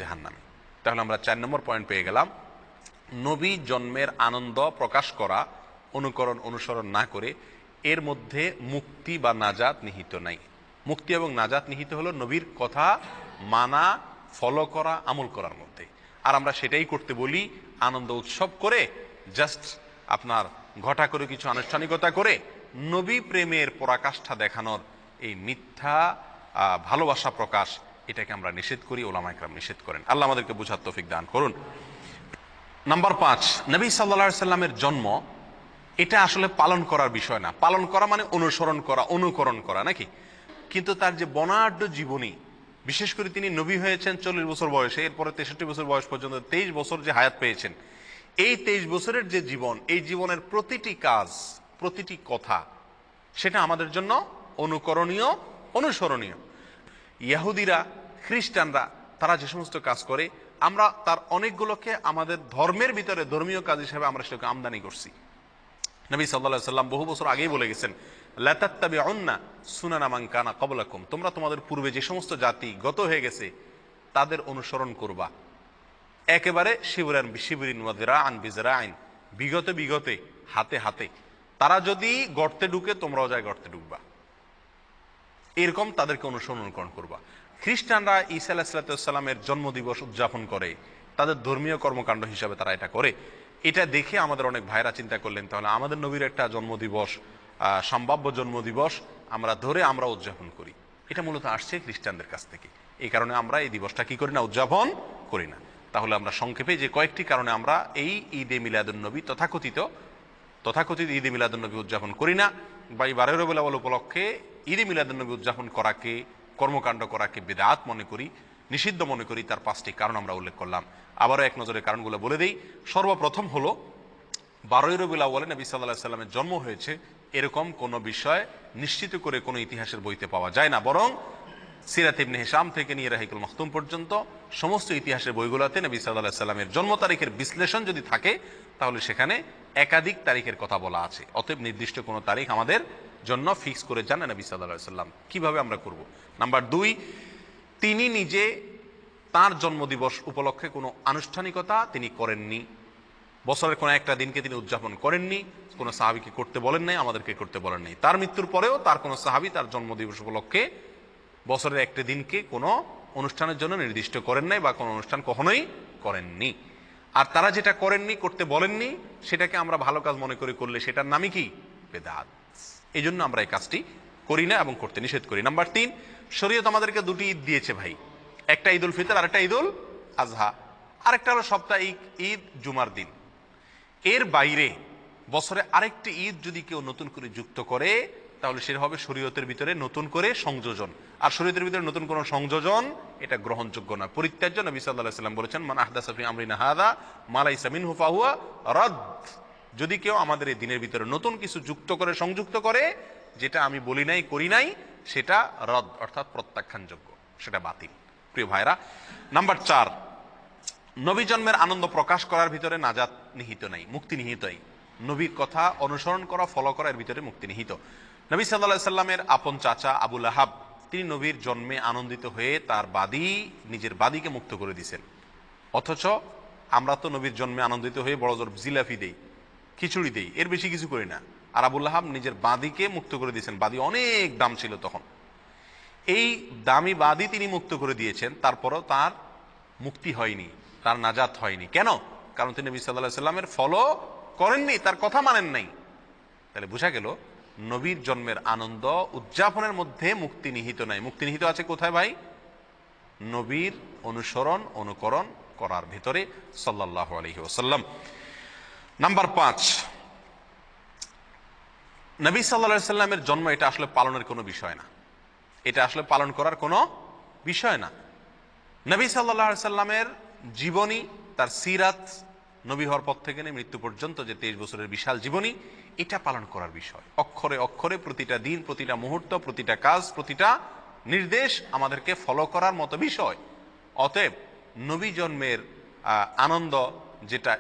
জাহান্নামী। তাহলে আমরা 4 নম্বর পয়েন্ট পেয়ে গেলাম। নবী জন্মের আনন্দ প্রকাশ করা, অনুকরণ অনুসরণ না করে, এর মধ্যে মুক্তি বা নাজাত নিহিত নাই। মুক্তি এবং নাজাত নিহিত হলো নবীর কথা মানা, ফলো করা, আমল করার মধ্যে। আর আমরা সেটাই করতে বলি, আনন্দ উৎসব করে, জাস্ট আপনার ঘটা করে কিছু আনুষ্ঠানিকতা করে নবী প্রেমের পরাকাষ্ঠা দেখানোর এই মিথ্যা ভালোবাসা প্রকাশ, এটাকে আমরা নিষেধ করি, ওলামায়ে কেরাম নিষেধ করেন। আল্লাহ আমাদেরকে বুঝার তৌফিক দান করুন। নাম্বার 5, নবী সাল্লাল্লাহু আলাইহি সাল্লামের জন্ম, এটা আসলে পালন করার বিষয় না। পালন করা মানে অনুসরণ করা, অনুকরণ করা, নাকি? কিন্তু তার যে বর্ণাঢ্য জীবনী, বিশেষ করে তিনি নবী হয়েছেন 40 বছর বয়সে, এরপরে 63 বছর বয়স পর্যন্ত 23 বছর যে হায়াত পেয়েছেন, এই 23 বছরের যে জীবন, এই জীবনের প্রতিটি কাজ, প্রতিটি কথা, সেটা আমাদের জন্য অনুকরণীয়, অনুসরণীয়। ইহুদিরা, খ্রিস্টানরা, তারা যে সমস্ত কাজ করে, আমরা তার অনেকগুলোকে আমাদের ধর্মের ভিতরে ধর্মীয় কাজ হিসেবে আমরা সেটাকে আমদানি করছি। নবী সাল্লাল্লাহু আলাইহি সাল্লাম বহু বছর আগেই বলে গেছেন, লা তাত্তাবিউন্না সুনানা মান কানা ক্বাবলাকুম, তোমরা তোমাদের পূর্বে যে সমস্ত জাতি গত হয়ে গেছে তাদের অনুসরণ করবা, একেবারে শিবরান বিশিবরিন ওয়া যিরাআন বিযরাইন, বিগতে বিগতে, হাতে হাতে। তারা যদি গর্তে ঢুকে তোমরাও যায় গর্তে ঢুকবা, এরকম তাদেরকে অনুসরণ করবা। খ্রিস্টানরা ঈসা আলাইহিস সালামের জন্মদিবস উদযাপন করে, তাদের ধর্মীয় কর্মকাণ্ড হিসাবে তারা এটা করে। এটা দেখে আমাদের অনেক ভাইরা চিন্তা করলেন, তাহলে আমাদের নবীর একটা জন্মদিবস, সম্ভাব্য জন্মদিবস আমরা ধরে আমরা উদযাপন করি। এটা মূলত আসছে খ্রিস্টানদের কাছ থেকে। এই কারণে আমরা এই দিবসটা কি করি না? উদযাপন করি না। তাহলে আমরা সংক্ষেপে যে কয়েকটি কারণে আমরা এই ঈদে মিলাদুন্নবী, তথাকথিত ঈদে মিলাদুন্নবী উদযাপন করি না, বা এই 12 রবিউল আউয়াল উপলক্ষে ঈদে মিলাদুন্নবী উদযাপন করাকে, কর্মকাণ্ড করাকে বিদআত মনে করি, নিষিদ্ধ মনে করি, তার 5টি কারণ আমরা উল্লেখ করলাম। আবারও এক নজরে কারণগুলো বলে দেই। সর্বপ্রথম হলো 12 রবিউল আউয়ালে নবী সাল্লাল্লাহু আলাইহি সাল্লামের জন্ম হয়েছে, এরকম কোনো বিষয় নিশ্চিত করে কোনো ইতিহাসের বইতে পাওয়া যায় না। বরং সিরাত ইবনে হিশাম থেকে নিয়ে রাহিকুল মাখতুম পর্যন্ত সমস্ত ইতিহাসের বইগুলোতে নবী সাল্লাল্লাহু আলাইহি সাল্লামের জন্ম তারিখের বিশ্লেষণ যদি থাকে, তাহলে সেখানে একাধিক তারিখের কথা বলা আছে। অতএব নির্দিষ্ট কোনো তারিখ আমাদের জন্য ফিক্স করে জানেন নবী সাল্লাল্লাহু আলাইহি সাল্লাম। কিভাবে আমরা করব? নাম্বার 2, তিনি নিজে তার জন্মদিবস উপলক্ষে কোনো আনুষ্ঠানিকতা তিনি করেননি। বছরের কোনো একটা দিনকে তিনি উদযাপন করেননি, কোনো সাহাবীকে করতে বলেন নাই, আমাদেরকে করতে বলেন নাই। তার মৃত্যুর পরেও তার কোনো সাহাবী তার জন্মদিবস উপলক্ষে বছরের একটা দিনকে কোনো অনুষ্ঠানের জন্য নির্দিষ্ট করেন নাই, বা কোনো অনুষ্ঠান কখনোই করেননি। আর তারা যেটা করেননি, করতে বলেননি, সেটাকে আমরা ভালো কাজ মনে করে করলে সেটার নামই কি? বিদআত। এই জন্য আমরা এই কাজটি করি না এবং করতে নিষেধ করি। নাম্বার 3, শরীয়ত আমাদেরকে 2টি ঈদ দিয়েছে ভাই, একটা ঈদুল ফিতর আর একটা ঈদুল আজহা, আরেকটা হলো সাপ্তাহিক ঈদ জুমার দিন। এর বাইরে বছরে আরেকটি ঈদ যদি কেউ নতুন করে যুক্ত করে, তাহলে সেটা হবে শরীয়তের ভিতরে নতুন করে সংযোজন। আর শরীয়তের ভিতরে নতুন কোনো সংযোজন এটা গ্রহণযোগ্য না, পরিত্যাজ্য। নবী সাল্লাল্লাহু আলাইহি সাল্লাম বলেছেন, মান আহদাসা ফি আমরিনা হাযা মা লাইসা মিনহু ফাহুয়া রাদ। যদি কেউ আমাদের এই দিনের ভিতরে নতুন কিছু যুক্ত করে, সংযুক্ত করে, যেটা আমি বলি নাই, করি নাই, সেটা রদ, অর্থাৎ প্রত্যাখ্যানযোগ্য, সেটা বাতিল। প্রিয় ভাইরা, নাম্বার 4, নবী জন্মের আনন্দ প্রকাশ করার ভিতরে নাজাত নিহিত নাই, মুক্তি নিহিতই। নবীর কথা অনুসরণ করা, ফলো করা, এর ভিতরে মুক্তি নিহিত। নবী সাল্লাল্লাহু আলাইহি সাল্লামের আপন চাচা আবু লাহাব, তিনি নবীর জন্মে আনন্দিত হয়ে তার নিজের বাদীকে মুক্ত করে দিয়েছেন। অথচ আমরা তো নবীর জন্মে আনন্দিত হয়ে বড় জোর জিলাপি দেই, খিচুড়ি দেই, এর বেশি কিছু করি না। আর আবু লাহাব নিজের বাদীকে মুক্ত করে দিয়েছেন। বাদী অনেক দাম ছিল তখন। এই দামি বাদী তিনি মুক্ত করে দিয়েছেন, তারপরও তার মুক্তি হয়নি, তার নাজাত হয়নি। কেন? কারণ তিনি নবী সাল্লাল্লাহু আলাইহি সাল্লামের ফলো করেননি, তার কথা মানেন নাই। তাহলে বোঝা গেল নবীর জন্মের আনন্দ উদযাপনের মধ্যে মুক্তি নিহিত নাই। মুক্তি নিহিত আছে কোথায় ভাই? নবীর অনুসরণ অনুকরণ করার ভিতরে সাল্লাল্লাহু আলাইহি ওয়াসাল্লাম। নাম্বার 5, নবী সাল্লাল্লাহু আলাইহি সাল্লামের জন্ম এটা আসলে পালনের কোনো বিষয় না, এটা আসলে পালন করার কোনো বিষয় না। নবী সাল্লাল্লাহু আলাইহি সাল্লামের জীবনী, তার সিরাত, নবী হওয়ার পর থেকে নিয়ে মৃত্যু পর্যন্ত যে 23 বছরের বিশাল জীবনী, এটা পালন করার বিষয়। অক্ষরে অক্ষরে প্রতিটা দিন, প্রতিটা মুহূর্ত, প্রতিটা কাজ, প্রতিটা নির্দেশ আমাদেরকে ফলো করার মতো বিষয়। অতএব নবী জন্মের আনন্দ যেটা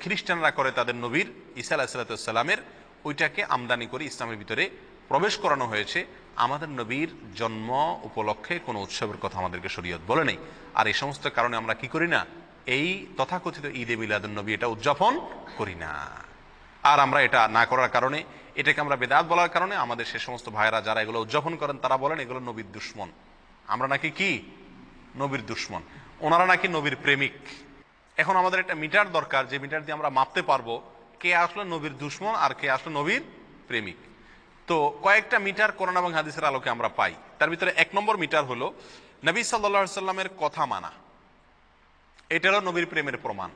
খ্রিস্টানরা করে তাদের নবীর ঈসা আলাইহিস সালামের, ওইটাকে আমদানি করে ইসলামের ভিতরে প্রবেশ করানো হয়েছে। আমাদের নবীর জন্ম উপলক্ষে কোনো উৎসবের কথা আমাদেরকে শরীয়ত বলে নেই। আর এই সমস্ত কারণে আমরা কি করি না? এই তথাকথিত ঈদে মিলাদুন নবী এটা উদযাপন করি না। আর আমরা এটা না করার কারণে, এটাকে আমরা বেদাত বলার কারণে আমাদের সে সমস্ত ভাইয়েরা যারা এগুলো উদযাপন করেন তারা বলেন এগুলো নবীর দুশ্মন। আমরা নাকি কি? নবীর দুশ্মন। ওনারা নাকি নবীর প্রেমিক। এখন আমাদের একটা মিটার দরকার, যে মিটার দিয়ে আমরা মাপতে পারবো কে আসলে নবীর দুশ্মন আর কে আসলে নবীর প্রেমিক। তো কয়েকটা মিটার কোরআন এবং হাদিসের আলোকে আমরা পাই। তার ভিতরে 1 নম্বর মিটার হলো নবী সাল্লাল্লাহু আলাইহি সাল্লামের কথা মানা। এটা হলো নবীর প্রেমের প্রমাণ।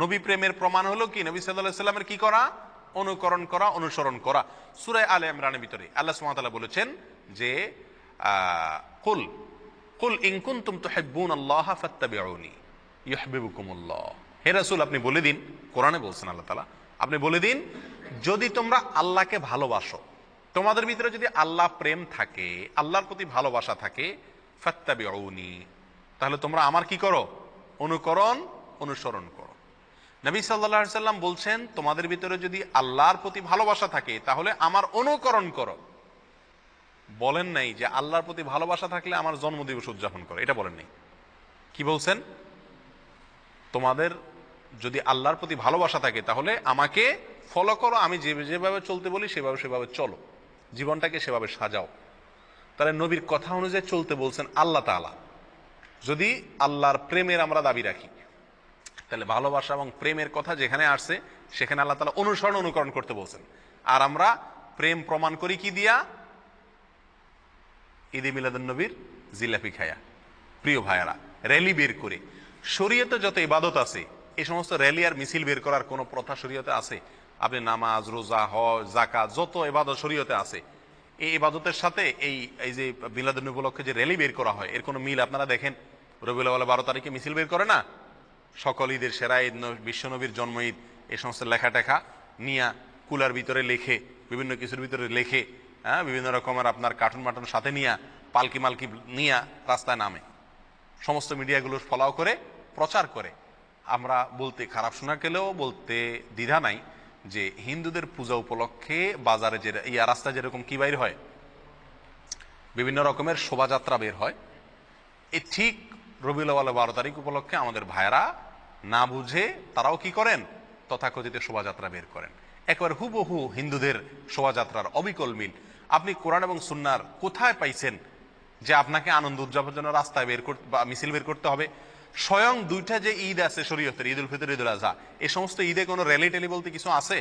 নবী প্রেমের প্রমাণ হলো কি? নবী সাল্লাল্লাহু আলাইহি সাল্লামের কি করা? অনুকরণ করা, অনুসরণ করা। সূরা আলে ইমরানের ভিতরে আল্লাহ সুবহানাহু ওয়া তাআলা বলেছেন যে কুল ইন কুনতুম তুহিব্বুনাল্লাহা ফাত্তাবিউনি ইউহিব্বুকুমুল্লাহ। হে রাসূল, আপনি বলে দিন, কোরআনে বলছেন আল্লাহ তাআলা, আপনি বলে দিন যদি তোমরা আল্লাহকে ভালোবাসো, তোমাদের ভিতরে যদি আল্লাহ প্রেম থাকে, আল্লাহর প্রতি ভালোবাসা থাকে, ফাত্তাবিউনি, তাহলে তোমরা আমার কি করো? অনুকরণ অনুসরণ করো। নবী সাল্লাল্লাহু আলাইহি সাল্লাম বলছেন তোমাদের ভিতরে যদি আল্লাহর প্রতি ভালোবাসা থাকে তাহলে আমার অনুকরণ করো। বলেন নাই যে আল্লাহর প্রতি ভালোবাসা থাকলে আমার জন্মদিবস উদযাপন করো, এটা বলেন নাই। কি বলছেন? তোমাদের যদি আল্লাহর প্রতি ভালোবাসা থাকে তাহলে আমাকে ফলো করো, আমি যেভাবে চলতে বলি সেভাবে চলো, জীবনটাকে সেভাবে সাজাও। তাহলে নবীর কথা অনুযায়ী চলতে বলছেন আল্লাহ তাআলা। যদি আল্লাহর প্রেমের আমরা দাবি রাখি, তাহলে ভালোবাসা এবং প্রেমের কথা যেখানে আসছে সেখানে আল্লাহ তাআলা অনুসরণ অনুকরণ করতে বলছেন। আর আমরা প্রেম প্রমাণ করি কি দিয়া? ঈদে মিলাদুন নবীর জিলাপি খায়া। প্রিয় ভাইয়ারা, র্যালি বের করে, শরীয়তে যত ইবাদত আছে এই সমস্ত র্যালি আর মিছিল বের করার কোন প্রথা শরীয়তে আছে? আপনি নামাজ, রোজা, হজ, যাকাত, যত ইবাদত শরীয়তে আছে, এই ইবাদতের সাথে এই যে মিলাদুন নবী উপলক্ষে যে র্যালি বের করা হয় এর কোনো মিল আপনারা দেখেন? রবিউল আউয়াল 12 তারিখে মিছিল বের করে না? সকল ঈদের সেরা ঈদ, বিশ্বনবীর জন্ম ঈদ, এই সমস্ত লেখা টেখা নিয়া কুলার ভিতরে লেখে, বিভিন্ন কিছুর ভিতরে লেখে, বিভিন্ন রকমের আপনার কার্টুন মাটুন সাথে নিয়া, পালকি মালকি নিয়া রাস্তায় নামে, সমস্ত মিডিয়াগুলো ফলাও করে প্রচার করে। আমরা বলতে খারাপ শোনা গেলেও বলতে দ্বিধা নাই যে হিন্দুদের পূজা উপলক্ষে বাজারে যে রাস্তায় যেরকম কি বাইর হয়, বিভিন্ন রকমের শোভাযাত্রা বের হয়, এই ঠিক রবিউল আউয়াল 12 তারিখ উপলক্ষে আমাদের ভাইরা না বুঝে তারাও কি করেন? তথাকথিত শোভাযাত্রা বের করেন। একবার হুবহু হিন্দুদের শোভাযাত্রার অবিকল মিল। আপনি কোরআন এবং সুন্নাহর কোথায় পাইছেন যে আপনাকে আনন্দ উদযাপনের জন্য রাস্তায় বের করতে বা মিছিল বের করতে হবে? স্বয়ং দুইটা যে ঈদ আছে শরীয়তের, ঈদ উল ফিতর, ঈদ উল আযহা, এই সমস্ত ঈদে কোনো র্যালি টেলি বলতে কিছু আছে?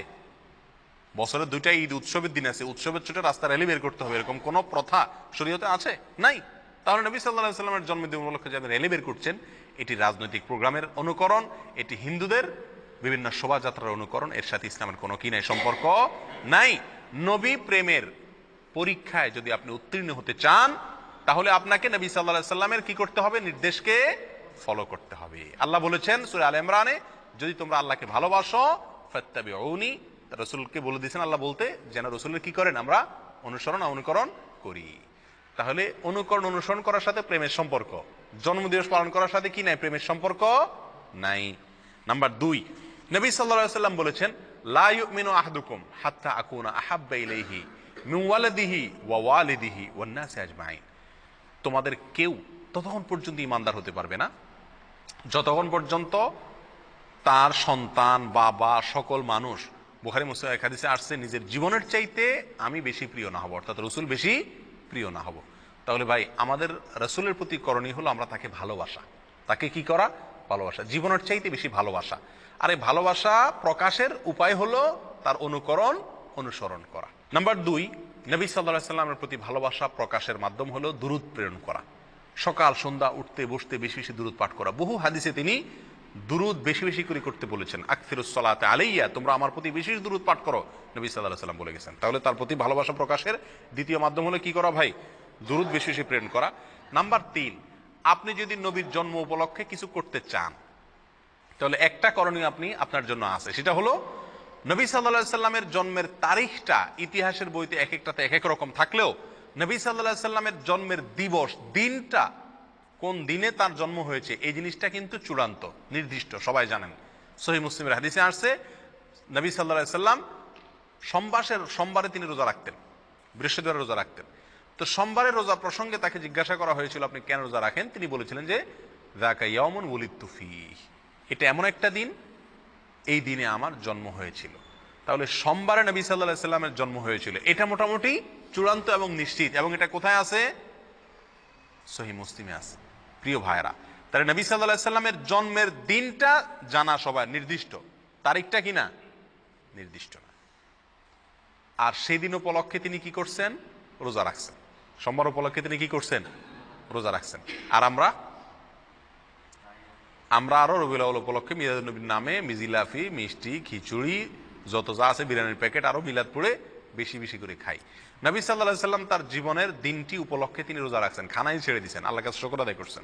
বছরের দুইটা ঈদ, উৎসবের দিন আছে, উৎসবের ছোট রাস্তা র্যালি বের করতে হবে, এরকম কোন প্রথা শরীয়তে আছে? নাই। তাহলে নবী সাল্লাল্লাহু আলাইহি সাল্লামের জন্মদিন উপলক্ষে যে আপনি র্যালি বের করছেন, এটি রাজনৈতিক প্রোগ্রামের অনুকরণ, এটি হিন্দুদের বিভিন্ন শোভাযাত্রার অনুকরণ, এর সাথে ইসলামের কোনো কি নাই, সম্পর্ক নাই। নবী প্রেমের পরীক্ষায় যদি আপনি উত্তীর্ণ হতে চান তাহলে আপনাকে নবী সাল্লাল্লাহু আলাইহি সাল্লামের কি করতে হবে? নির্দেশকে ফলো করতে হবে। আল্লাহ বলেছেন সূরা আলে ইমরানে, যদি তোমরা আল্লাহকে ভালোবাসো ফাত্তাবিউনি, রাসূলকে বলে দিয়েছেন আল্লাহ বলতে যেন রাসূলের কি করেন? আমরা অনুসরণ অনুকরণ করি। তাহলে অনুকরণ অনুসরণ করার সাথে প্রেমের সম্পর্ক, জন্মদিবস পালন করার সাথে কি নাই? প্রেমের সম্পর্ক নাই। নাম্বার 2, নবী সাল্লাল্লাহু আলাইহি সাল্লাম বলেছেন লা ইউমিনু আহাদুকুম হাত্তা আকুনা আহাব্বা ইলাইহি মিন ওয়ালাদিহি ওয়া ওয়ালিদিহি ওয়ান নাসি আজমাইন। তোমাদের কেউ ততক্ষণ পর্যন্ত ঈমানদার হতে পারবে না যতক্ষণ পর্যন্ত তার সন্তান, বাবা, সকল মানুষ, বুখারী মুসলিম এক হাদিসে আসছে, নিজের জীবনের চাইতে আমি বেশি প্রিয় না হব, অর্থাৎ রাসূল বেশি প্রিয় না হব। তাহলে ভাই আমাদের রাসূলের প্রতি করণীয় হলো আমরা তাকে ভালোবাসা। তাকে কি করা? ভালোবাসা, জীবনের চাইতে বেশি ভালোবাসা। আর এই ভালোবাসা প্রকাশের উপায় হলো তার অনুকরণ অনুসরণ করা। নাম্বার 2, নবী সাল্লাল্লাহু আলাইহি সাল্লামের প্রতি ভালোবাসা প্রকাশের মাধ্যম হলো দুরূদ প্রেরণ করা। সকাল সন্ধ্যা উঠতে বসতে বেশি বেশি দুরূদ পাঠ করা। বহু হাদিসে তিনি দুরূদ বেশি বেশি করে করতে বলেছেন। আকসিরুস সালাতে আলাইয়া, তোমরা আমার প্রতি বেশি দুরূদ পাঠ করো, নবী সাল্লাল্লাহু আলাইহি সাল্লাম বলে গেছেন। তাহলে তার প্রতি ভালোবাসা প্রকাশের দ্বিতীয় মাধ্যম হলো কি করা ভাই? দুরূদ বেশি বেশি প্রেরণ করা। নাম্বার 3, আপনি যদি নবীর জন্ম উপলক্ষে কিছু করতে চান, তাহলে একটা করণীয় আপনি আপনার জন্য আছে, সেটা হলো নবী সাল্লাল্লাহু আলাইহি সাল্লামের জন্মের তারিখটা ইতিহাসের বইতে এক একটাতে এক এক রকম থাকলেও নবী সাল্লাল্লাহু আলাইহি সাল্লামের জন্মের দিবস, দিনটা, কোন দিনে তার জন্ম হয়েছে, এই জিনিসটা কিন্তু চূড়ান্ত নির্দিষ্ট, সবাই জানেন। সহিহ মুসলিমের হাদিসে আসছে নবী সাল্লাল্লাহু আলাইহি সাল্লাম সোমবারে তিনি রোজা রাখতেন, বৃহস্পতিবার রোজা রাখতেন। তো সোমবারের রোজা প্রসঙ্গে তাকে জিজ্ঞাসা করা হয়েছিল আপনি কেন রোজা রাখেন? তিনি বলেছিলেন যে যাকা ইয়াউমুন ওয়ালিদতু ফীহি, এটা এমন একটা দিন, এই দিনে আমার জন্ম হয়েছিল। তাহলে সোমবারে নবী সাল্লাল্লাহু আলাইহি সাল্লামের জন্ম হয়েছিল, এটা মোটামুটি চূড়ান্ত এবং নিশ্চিত। এবং এটা কোথায় আছে? সহিহ মুসলিমে আছে। প্রিয় ভাইরা, তাহলে নবী সাল্লাল্লাহু আলাইহি সাল্লামের জন্মের দিনটা জানা সবাই, নির্দিষ্ট, তারিখটা কি না? নির্দিষ্ট না। আর সেই দিন উপলক্ষে তিনি কি করছেন? রোজা রাখছেন। সোমবার উপলক্ষে তিনি কি করছেন? রোজা রাখছেন। আর আমরা আরো রবিউল আউয়াল উপলক্ষে মিলাদুন নবীর নামে মিজিলাফি, মিষ্টি, খিচুড়ি, যত যা আছে, বিরিয়ানির প্যাকেট, আরো মিলাদ পড়ে বেশি বেশি করে খাই। নবী সাল্লাল্লাহু আলাইহি সাল্লাম তার জীবনের দিনটি উপলক্ষে তিনি রোজা রাখছেন, খানাই ছেড়ে দিয়েছেন, আল্লাহর কাছে শুকর আদায় করছেন।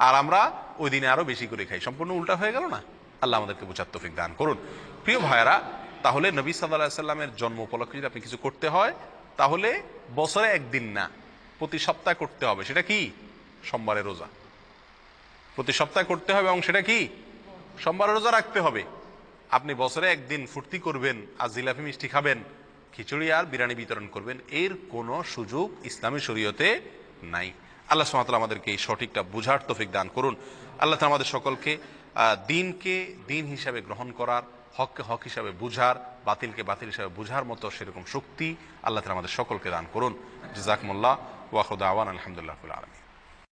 আর আমরা ওই দিনে আরো বেশি করে খাই। সম্পূর্ণ উল্টা হয়ে গেল না? আল্লাহ আমাদেরকে বোঝার তৌফিক দান করুন। প্রিয় ভাইরা, তাহলে নবী সাল্লাল্লাহু আলাইহি সাল্লামের জন্ম উপলক্ষে যদি আপনি কিছু করতে হয়, তাহলে বছরে একদিন না, প্রতি সপ্তাহে করতে হবে। সেটা কি? সোমবারের রোজা প্রতি সপ্তাহে করতে হবে, এবং সেটা কি? সোমবারের রোজা রাখতে হবে। আপনি বছরে একদিন ফুর্তি করবেন আর জিলাপি মিষ্টি খাবেন, খিচুড়ি আর বিরিয়ানি বিতরণ করবেন, এর কোনো সুযোগ ইসলামী শরীয়তে নাই। আল্লাহ সুবহানাহু ওয়া তাআলা আমাদেরকে এই সঠিকটা বুঝার তৌফিক দান করুন। আল্লাহ তাআলা আমাদের সকলকে দিনকে দিন হিসাবে গ্রহণ করার, হককে হক হিসাবে বুঝার, বাতিলকে বাতিল হিসাবে বুঝার মতো সেরকম শক্তি আল্লাহ তাআলা আমাদের সকলকে দান করুন। জাযাকুমুল্লাহ ওয়া আখিরু দাওয়ানা আলহামদুলিল্লাহি রাব্বিল আলামিন।